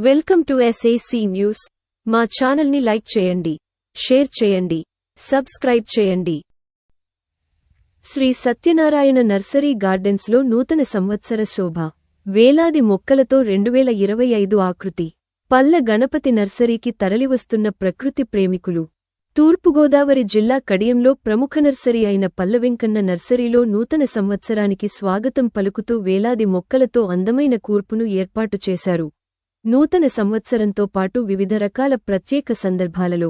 Welcome to SAC news. మా ఛానల్ని like చేయండి, షేర్ చేయండి, సబ్స్క్రైబ్ చేయండి. శ్రీ సత్యనారాయణ నర్సరీ గార్డెన్స్లో నూతన సంవత్సర శోభ. వేలాది మొక్కలతో 2025 ఆకృతి. పల్లె గణపతి నర్సరీకి తరలివస్తున్న ప్రకృతి ప్రేమికులు. తూర్పుగోదావరి జిల్లా కడియంలో ప్రముఖ నర్సరీ అయిన పల్లెవెంకన్న నర్సరీలో నూతన సంవత్సరానికి స్వాగతం పలుకుతూ వేలాది మొక్కలతో అందమైన కూర్పును ఏర్పాటు చేశారు. నూతన సంవత్సరంతో పాటు వివిధ రకాల ప్రత్యేక సందర్భాలలో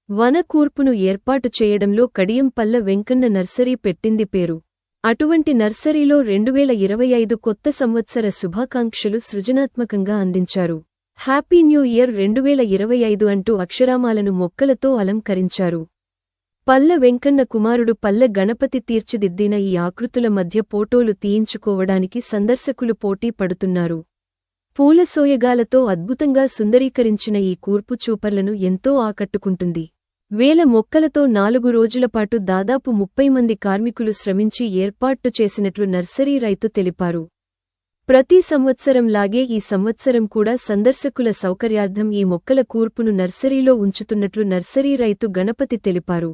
వన కూర్పును ఏర్పాటు చేయడంలో కడియం పల్లె వెంకన్న నర్సరీ పెట్టింది పేరు. అటువంటి నర్సరీలో 2025 కొత్త సంవత్సర శుభాకాంక్షలు సృజనాత్మకంగా అందించారు. హ్యాపీ న్యూ ఇయర్ 2025 అంటూ అక్షరామాలను మొక్కలతో అలంకరించారు. పల్లె వెంకన్న కుమారుడు పల్లె గణపతి తీర్చిదిద్దిన ఈ ఆకృతుల మధ్య ఫోటోలు తీయించుకోవడానికి సందర్శకులు పోటీ పడుతున్నారు. పూల సోయగాలతో అద్భుతంగా సుందరీకరించిన ఈ కూర్పు చూపర్లను ఎంతో ఆకట్టుకుంటుంది. వేల మొక్కలతో 4 రోజులపాటు దాదాపు 30 మంది కార్మికులు శ్రమించి ఏర్పాటు చేసినట్లు నర్సరీ రైతు తెలిపారు. ప్రతి సంవత్సరంలాగే ఈ సంవత్సరం కూడా సందర్శకుల సౌకర్యార్థం ఈ మొక్కల కూర్పును నర్సరీలో ఉంచుతున్నట్లు నర్సరీ రైతు గణపతి తెలిపారు.